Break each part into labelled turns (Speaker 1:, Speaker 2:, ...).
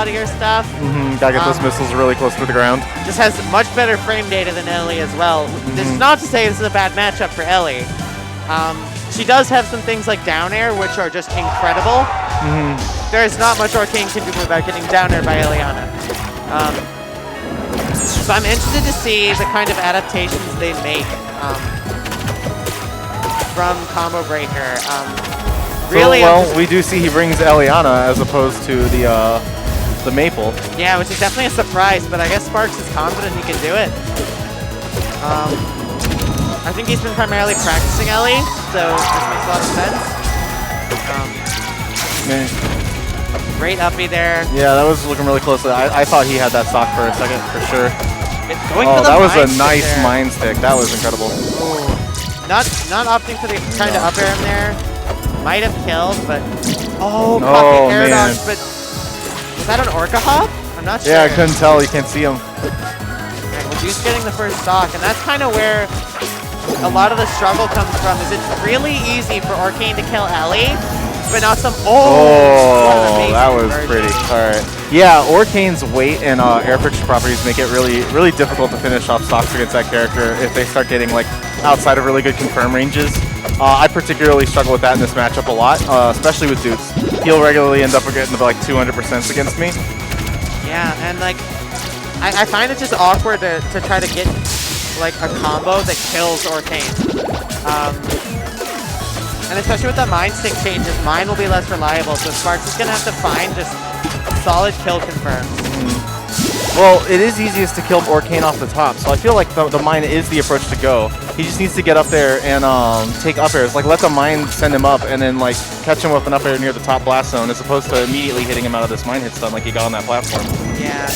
Speaker 1: lot of your stuff.
Speaker 2: Gotta get those missiles really close to the ground.
Speaker 1: Just has much better frame data than Ellie as well. This is not to say this is a bad matchup for Ellie. She does have some things like down air, which are just incredible. There's not much Orcane can do without getting down air by Elliana. So I'm interested to see the kind of adaptations they make from Combo Breaker. Really,
Speaker 2: well, we do see he brings Elliana as opposed to the Maypul.
Speaker 1: Yeah, which is definitely a surprise, but I guess Sparx is confident he can do it. I think he's been primarily practicing Ellie, so this makes a lot of sense. Great uppie there.
Speaker 2: Yeah, that was looking really close. I thought he had that stock for a second, for sure.
Speaker 1: That
Speaker 2: was a nice mind stick. That was incredible.
Speaker 1: Ooh. Not opting for the kind of up air in there. Might have killed, but caught the air dodge. But was that an Orca hop? I'm not sure.
Speaker 2: Yeah, I couldn't tell. You can't see him.
Speaker 1: Right, well, Doots getting the first stock, and that's kind of where a lot of the struggle comes from. Is it's really easy for Orcane to kill Ellie, but not some.
Speaker 2: That was pretty. All right. Yeah, Orcane's weight and air friction properties make it really difficult to finish off stocks against that character if they start getting like outside of really good confirm ranges. I particularly struggle with that in this matchup a lot, especially with Doots. He'll regularly end up getting like 200% against me.
Speaker 1: Yeah, and like I find it just awkward to try to get like a combo that kills Orcane. And especially with the Mind Stick changes, mine will be less reliable, so Sparx is going to have to find just solid kill confirms.
Speaker 2: Well, it is easiest to kill Orcane off the top, so I feel like the mine is the approach to go. He just needs to get up there and take up airs. Like, let the mine send him up and then like catch him with an up air near the top blast zone as opposed to immediately hitting him out of this mine hit stun like he got on that platform.
Speaker 1: Yeah.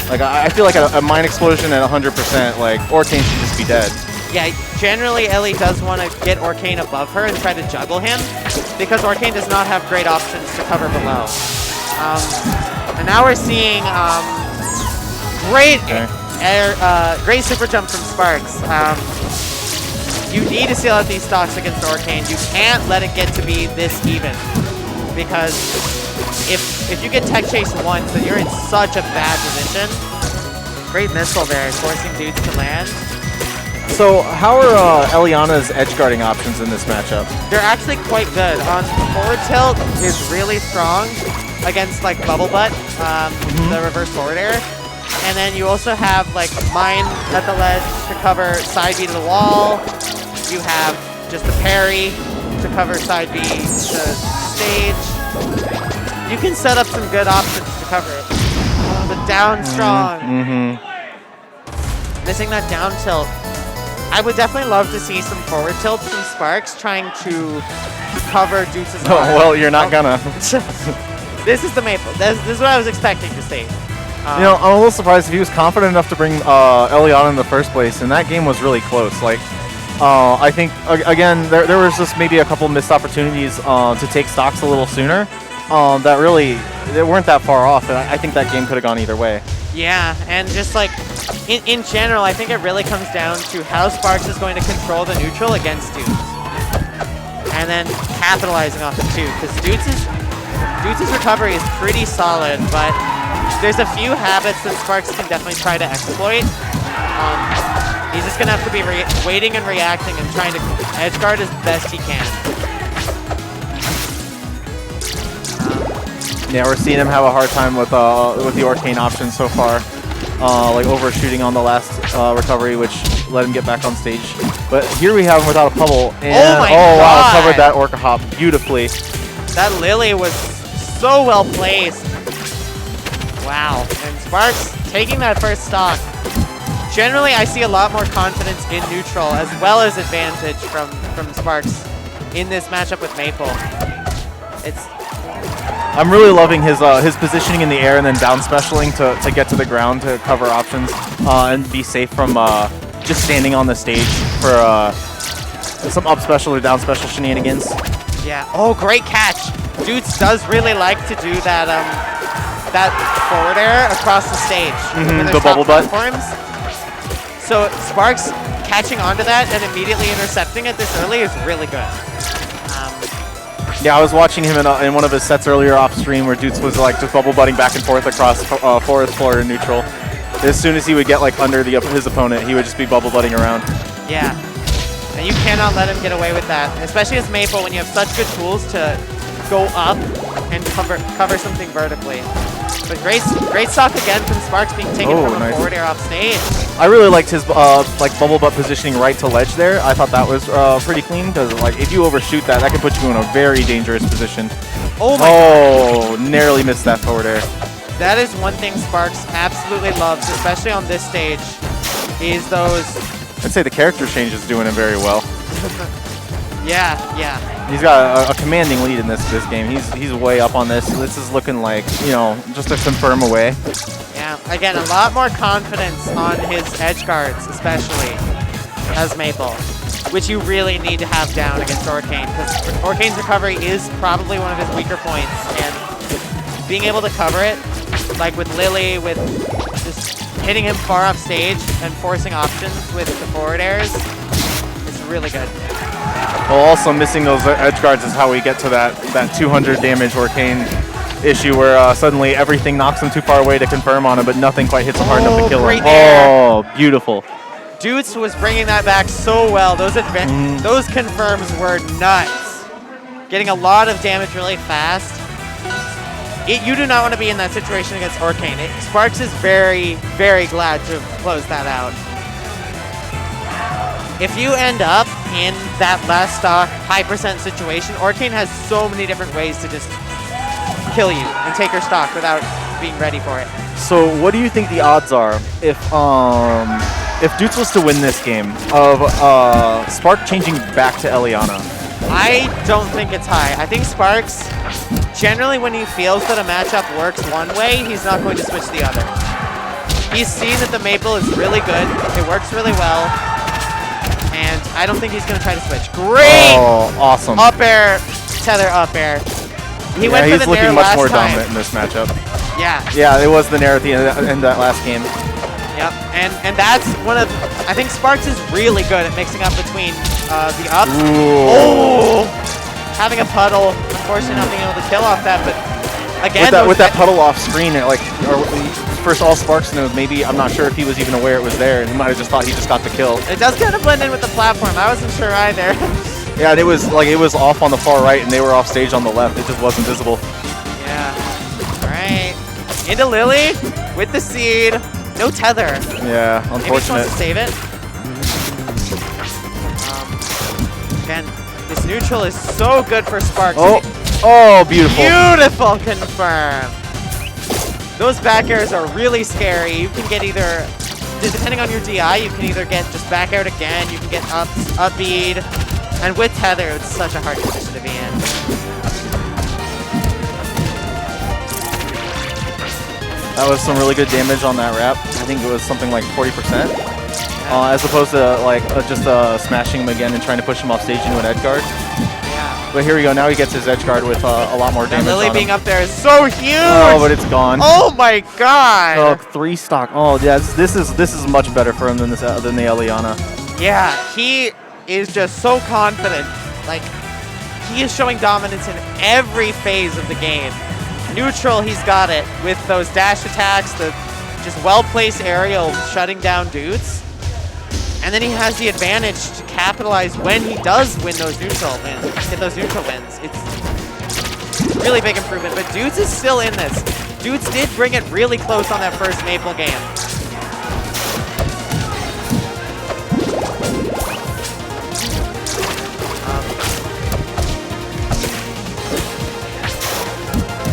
Speaker 2: Like, I feel like a mine explosion at 100%, like, Orcane should just be dead.
Speaker 1: Yeah, generally Ellie does want to get Orcane above her and try to juggle him because Orcane does not have great options to cover below. And now we're seeing great super jump from Sparx. You need to seal out these stocks against Orcane. You can't let it get to be this even because if you get tech chase once, then you're in such a bad position. Great missile there, forcing Doots to land.
Speaker 2: So how are Elliana's edge guarding options in this matchup?
Speaker 1: They're actually quite good. Forward tilt is really strong against like Bubble Butt, the reverse forward air. And then you also have like Mine at the ledge to cover side B to the wall. You have just a parry to cover side B to stage. You can set up some good options to cover it. But down strong. Missing that down tilt. I would definitely love to see some forward tilts from Sparx trying to cover Doots'
Speaker 2: Oh, well, you're not gonna.
Speaker 1: This is the Maypul. This is what I was expecting to see.
Speaker 2: You know, I'm a little surprised if he was confident enough to bring Elliana in the first place, and that game was really close. Like, I think, again, there was just maybe a couple missed opportunities to take stocks a little sooner that really, they weren't that far off, and I think that game could have gone either way.
Speaker 1: Yeah, and just like, in general, I think it really comes down to how Sparx is going to control the neutral against Doots. And then capitalizing off it too, because Doots' recovery is pretty solid, but there's a few habits that Sparx can definitely try to exploit. He's just going to have to be waiting and reacting and trying to edge guard as best he can.
Speaker 2: Yeah, we're seeing him have a hard time with the Orcane options so far. Like overshooting on the last recovery, which let him get back on stage. But here we have him without a pummel. And,
Speaker 1: oh my God.
Speaker 2: Wow, covered that Orca hop beautifully.
Speaker 1: That Lily was so well placed. Wow, and Sparx taking that first stock. Generally, I see a lot more confidence in neutral as well as advantage from Sparx in this matchup with Maypul.
Speaker 2: I'm really loving his positioning in the air and then down specialing to get to the ground to cover options and be safe from just standing on the stage for some up special or down special shenanigans.
Speaker 1: Yeah. Oh, great catch. Doots does really like to do that that forward air across the stage.
Speaker 2: The bubble butt.
Speaker 1: Platforms. So Sparx catching onto that and immediately intercepting it this early is really good.
Speaker 2: Yeah, I was watching him in one of his sets earlier off stream where Doots was like just bubble butting back and forth across forest floor and neutral. As soon as he would get like under his opponent, he would just be bubble butting around.
Speaker 1: Yeah, and you cannot let him get away with that, especially as Maypul when you have such good tools to go up and cover something vertically. But great stock again from Sparx being taken from a forward air off stage.
Speaker 2: I really liked his like bubble butt positioning right to ledge there. I thought that was pretty clean because like if you overshoot that can put you in a very dangerous position.
Speaker 1: Oh my God.
Speaker 2: Narrowly missed that forward air.
Speaker 1: That is one thing Sparx absolutely loves, especially on this stage, is those...
Speaker 2: I'd say the character change is doing him very well.
Speaker 1: Yeah.
Speaker 2: He's got a commanding lead in this game. He's way up on this. This is looking like, you know, just a confirm away.
Speaker 1: Yeah, again, a lot more confidence on his edge guards, especially as Maypul, which you really need to have down against Orcane, because Orcane's recovery is probably one of his weaker points, and being able to cover it, like with Lily, with just hitting him far off stage and forcing options with the forward airs, is really good.
Speaker 2: Well, also missing those edge guards is how we get to that 200 damage Orcane issue where suddenly everything knocks him too far away to confirm on him, but nothing quite hits him hard enough to kill him. Oh, beautiful.
Speaker 1: Doots was bringing that back so well. Those confirms were nuts. Getting a lot of damage really fast. You do not want to be in that situation against Orcane. Sparx is very, very glad to have closed that out. If you end up in that last stock high percent situation, Orcane has so many different ways to just kill you and take your stock without being ready for it.
Speaker 2: So what do you think the odds are if Doots was to win this game of Sparx changing back to Elliana?
Speaker 1: I don't think it's high. I think Sparx, generally when he feels that a matchup works one way, he's not going to switch the other. He's seen that the Maypul is really good. It works really well. And I don't think he's going to try to switch. Great!
Speaker 2: Oh, awesome.
Speaker 1: Up air, tether up air. He went for the
Speaker 2: he's looking
Speaker 1: nair
Speaker 2: much
Speaker 1: last
Speaker 2: more
Speaker 1: time.
Speaker 2: dominant in this matchup.
Speaker 1: Yeah.
Speaker 2: Yeah, it was the nair at the end of that last game.
Speaker 1: Yep, and that's one of, I think Sparx is really good at mixing up between the ups.
Speaker 2: Ooh.
Speaker 1: Oh! Having a puddle, unfortunately not being able to kill off that, but again,
Speaker 2: with that puddle off screen, like, first all Sparx knows, maybe, I'm not sure if he was even aware it was there, and he might have just thought he just got the kill.
Speaker 1: It does kind of blend in with the platform. I wasn't sure either.
Speaker 2: Yeah, and it was off on the far right, and they were off stage on the left. It just wasn't visible.
Speaker 1: Yeah. All right. Into Lily with the seed. No tether.
Speaker 2: Yeah, unfortunate.
Speaker 1: Maybe he just wants to save it. Again, this neutral is so good for Sparx.
Speaker 2: Oh, beautiful.
Speaker 1: Beautiful confirm. Those back airs are really scary. You can get either, depending on your DI, you can either get just back aired again, you can get up bead, and with tether, it's such a hard position to be in.
Speaker 2: That was some really good damage on that wrap. I think it was something like 40%. As opposed to like just smashing him again and trying to push him off stage into an edge guard.
Speaker 1: Yeah.
Speaker 2: But here we go. Now he gets his edge guard with a lot more damage.
Speaker 1: And Lily
Speaker 2: on
Speaker 1: being
Speaker 2: him.
Speaker 1: up there is so huge.
Speaker 2: Oh, but it's gone.
Speaker 1: Oh my God.
Speaker 2: Oh, 3 stock. Oh, yeah. This is much better for him than the Elliana.
Speaker 1: Yeah, he is just so confident. Like, he is showing dominance in every phase of the game. Neutral, he's got it with those dash attacks, the just well-placed aerial shutting down Doots. And then he has the advantage to capitalize when he does win those neutral wins, get those neutral wins. It's really big improvement, but Doots is still in this. Doots did bring it really close on that first Maypul game.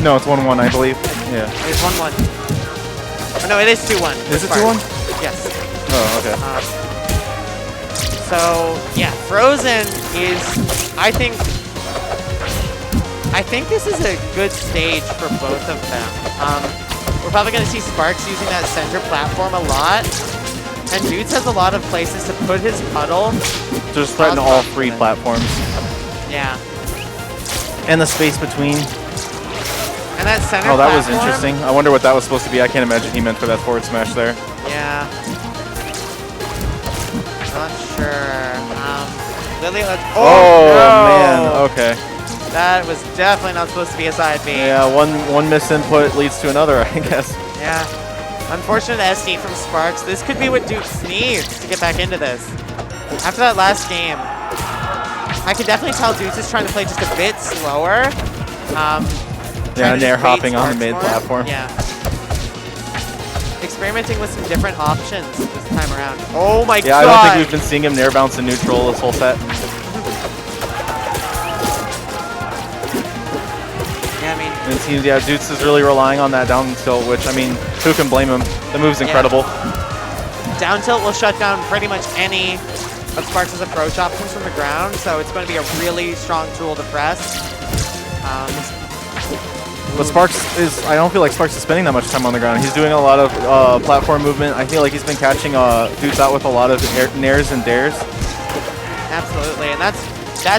Speaker 2: No, it's 1-1, I believe. Yeah.
Speaker 1: It's 1-1. Oh, no, it is 2-1.
Speaker 2: Is it 2-1?
Speaker 1: Yes.
Speaker 2: Oh, okay.
Speaker 1: So yeah, Frozen is, I think this is a good stage for both of them. We're probably going to see Sparx using that center platform a lot, and Doots has a lot of places to put his puddle.
Speaker 2: Just threaten all 3 platforms.
Speaker 1: Yeah.
Speaker 2: And the space between.
Speaker 1: And that center
Speaker 2: Oh, that was
Speaker 1: platform,
Speaker 2: interesting. I wonder what that was supposed to be. I can't imagine he meant for that forward smash there.
Speaker 1: Yeah. Not sure. Lily,
Speaker 2: Oh,
Speaker 1: no.
Speaker 2: man. Okay.
Speaker 1: That was definitely not supposed to be a side B.
Speaker 2: Yeah, one misinput leads to another, I guess.
Speaker 1: Yeah. Unfortunate SD from Sparx. This could be what Doots needs to get back into this. After that last game, I can definitely tell Doots is trying to play just a bit slower.
Speaker 2: Yeah, Nair hopping on the mid platform.
Speaker 1: Yeah. Experimenting with some different options this time around. Oh my god!
Speaker 2: Yeah, I don't think we've been seeing him Nair bounce in neutral this whole set.
Speaker 1: Yeah, I mean...
Speaker 2: And it seems, yeah, Doots is really relying on that down tilt, which, I mean, who can blame him? The move's incredible.
Speaker 1: Down tilt will shut down pretty much any of Sparx's approach options from the ground, so it's going to be a really strong tool to press.
Speaker 2: But Sparx is, I don't feel like Sparx is spending that much time on the ground. He's doing a lot of platform movement. I feel like he's been catching Doots out with a lot of nairs and dares.
Speaker 1: Absolutely, and that's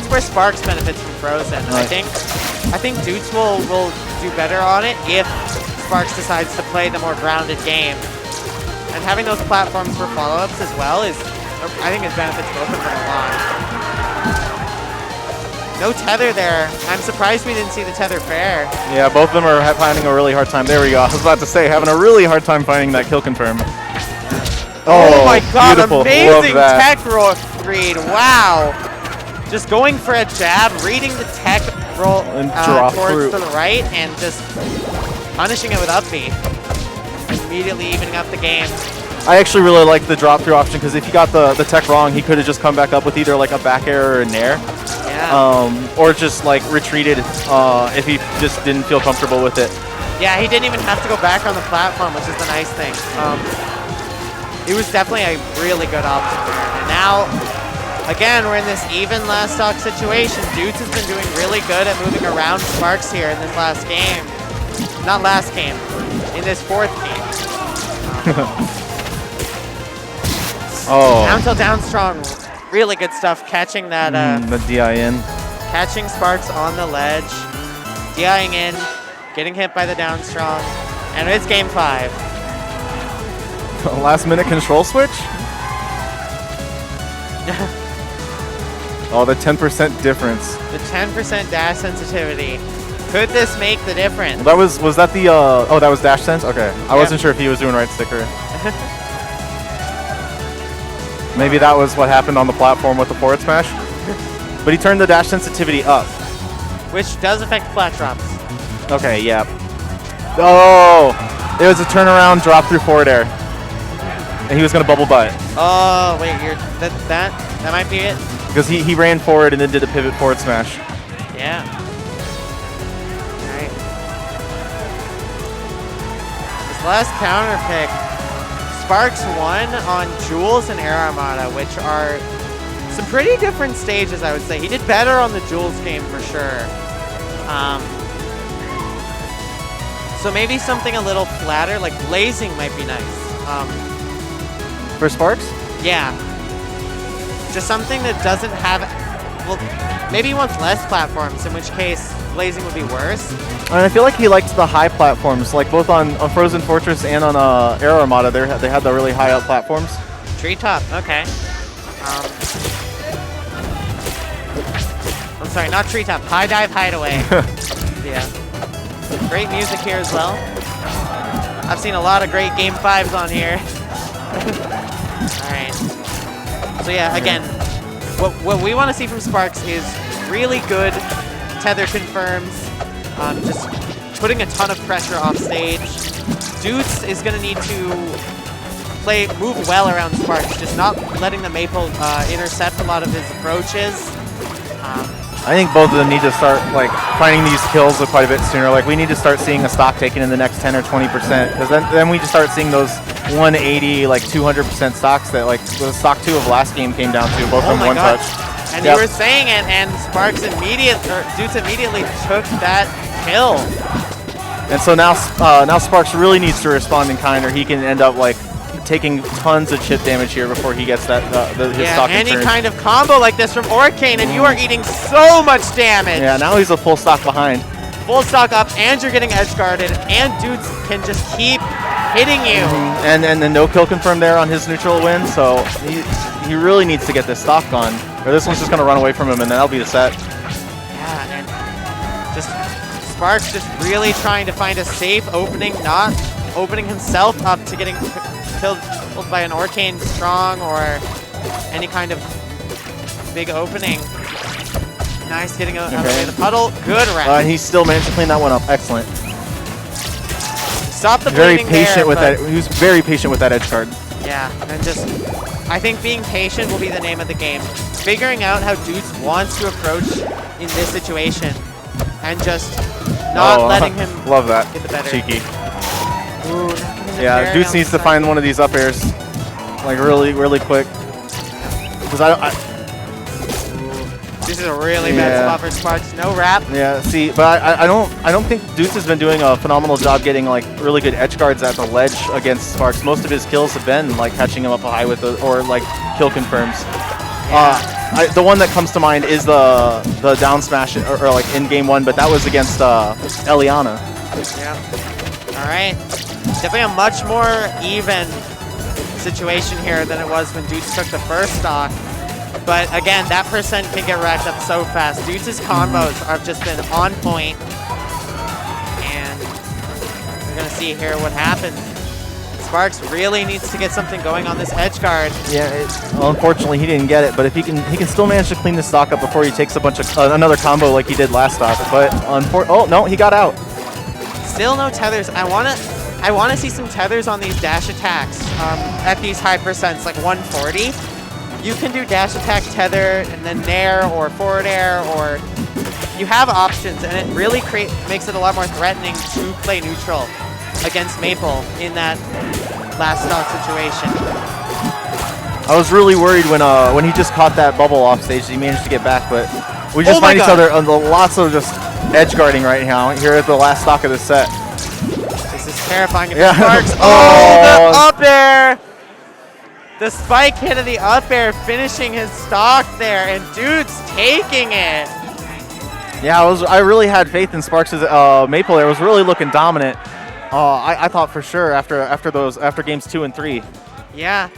Speaker 1: where Sparx benefits from Frozen. And
Speaker 2: Right.
Speaker 1: I think Doots will do better on it if Sparx decides to play the more grounded game. And having those platforms for follow-ups as well is, I think it benefits both of them a lot. No tether there. I'm surprised we didn't see the tether fair.
Speaker 2: Yeah, both of them are finding a really hard time. There we go. I was about to say, having a really hard time finding that kill confirm.
Speaker 1: Oh my god,
Speaker 2: beautiful.
Speaker 1: amazing
Speaker 2: Love that.
Speaker 1: tech read. Wow. Just going for a jab, reading the tech roll
Speaker 2: And drop
Speaker 1: towards
Speaker 2: through.
Speaker 1: to the right, and just punishing it with up B. Immediately evening up the game.
Speaker 2: I actually really like the drop through option because if he got the tech wrong, he could have just come back up with either like a back air or a nair.
Speaker 1: Yeah.
Speaker 2: Or just like retreated if he just didn't feel comfortable with it.
Speaker 1: Yeah, he didn't even have to go back on the platform, which is the nice thing. It was definitely a really good option there. And now, again, we're in this even last stock situation. Doots has been doing really good at moving around Sparx here in this last game. Not last game, in this fourth game. Down till down strong. Really good stuff catching that.
Speaker 2: The DI-in.
Speaker 1: Catching Sparx on the ledge. DIing in. Getting hit by the down strong. And it's game 5.
Speaker 2: Last minute control switch? Oh, the 10% difference.
Speaker 1: The 10% dash sensitivity. Could this make the difference?
Speaker 2: That was that the, oh, that was dash sense? Okay. I wasn't sure if he was doing right sticker. Maybe that was what happened on the platform with the forward smash. But he turned the dash sensitivity up.
Speaker 1: Which does affect flat drops.
Speaker 2: Okay, yeah. Oh! It was a turnaround drop through forward air. And he was going to bubble butt.
Speaker 1: Oh, wait, that might be it?
Speaker 2: Because he ran forward and then did a pivot forward smash.
Speaker 1: Yeah. Alright. This last counter pick. Sparx1 on Jules and Air Armada, which are some pretty different stages, I would say. He did better on the Jules game for sure. So maybe something a little flatter, like blazing might be nice.
Speaker 2: For Sparx?
Speaker 1: Yeah. Just something that doesn't have, well, maybe he wants less platforms, in which case blazing would be worse.
Speaker 2: And I feel like he liked the high platforms, like both on Frozen Fortress and on Air Armada. They had the really high up platforms.
Speaker 1: Treetop, okay. I'm sorry, not treetop. High dive hideaway. Yeah. Great music here as well. I've seen a lot of great game 5s on here. Alright. So yeah, again, what we want to see from Sparx is really good tether confirms. Just putting a ton of pressure off stage. Doots is going to need to move well around Sparx, just not letting the Maypul intercept a lot of his approaches.
Speaker 2: I think both of them need to start like finding these kills quite a bit sooner. Like we need to start seeing a stock taken in the next 10 or 20%, because then we just start seeing those 180, like 200% stocks that like the stock 2 of last game came down to, both from one touch.
Speaker 1: And you were saying it, and Doots immediately took that kill.
Speaker 2: And so now Sparx really needs to respond in kind, or he can end up like taking tons of chip damage here before he gets that his stock
Speaker 1: any
Speaker 2: return.
Speaker 1: kind of combo like this from Orcane, and you are eating so much damage.
Speaker 2: Yeah, now he's a full stock behind.
Speaker 1: Full stock up, and you're getting edge guarded, and Doots can just keep hitting you.
Speaker 2: And the no kill confirmed there on his neutral win, so he really needs to get this stock gone, or this one's just going to run away from him, and then that'll be the set.
Speaker 1: Yeah, and Sparx just really trying to find a safe opening, not opening himself up to getting killed by an Orcane strong or any kind of big opening. Nice getting out of the way of the puddle. Good round.
Speaker 2: He still managed to clean that one up. Excellent.
Speaker 1: Stop the
Speaker 2: very
Speaker 1: bleeding
Speaker 2: patient
Speaker 1: there,
Speaker 2: with that. He was very patient with that edge guard.
Speaker 1: Yeah, and just I think being patient will be the name of the game. Figuring out how Doots wants to approach in this situation and just not letting him
Speaker 2: love that.
Speaker 1: get the better.
Speaker 2: Cheeky.
Speaker 1: Ooh,
Speaker 2: yeah, Doots needs to find one of these up airs like really quick. Because
Speaker 1: this is a really bad spot for Sparx. No wrap.
Speaker 2: Yeah, see, but I don't think Doots has been doing a phenomenal job getting like really good edge guards at the ledge against Sparx. Most of his kills have been like catching him up high with or like kill confirms. Yeah. The one that comes to mind is the down smash or like in game 1, but that was against Elliana.
Speaker 1: Yeah. All right. Definitely a much more even situation here than it was when Doots took the first stock. But again, that percent can get racked up so fast. Doots' combos have just been on point. And we're going to see here what happens. Sparx really needs to get something going on this edge guard.
Speaker 2: Yeah, unfortunately he didn't get it, but if he can still manage to clean the stock up before he takes a bunch of another combo like he did last stock. But oh no, he got out.
Speaker 1: Still no tethers. I want to see some tethers on these dash attacks at these high percents, like 140. You can do dash attack, tether, and then nair or forward air, or you have options, and it really makes it a lot more threatening to play neutral against Maypul in that last stock situation.
Speaker 2: I was really worried when he just caught that bubble off stage. He managed to get back, but we just find each other on lots of just edge guarding right now here at the last stock of the set.
Speaker 1: This is terrifying. Sparx. The up air! The spike hit of the up air, finishing his stock there, and Doots taking it.
Speaker 2: Yeah, I really had faith in Sparx's Maypul there. It was really looking dominant. I thought for sure after games 2 and 3.
Speaker 1: Yeah,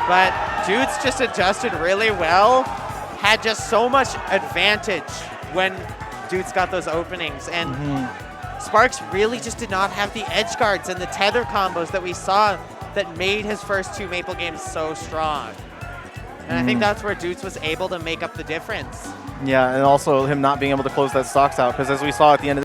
Speaker 1: but Doots just adjusted really well. Had just so much advantage when Doots got those openings, and Sparx really just did not have the edge guards and the tether combos that we saw that made his first 2 Maypul games so strong. And I think that's where Doots was able to make up the difference.
Speaker 2: Yeah, and also him not being able to close that stocks out, because as we saw at the end of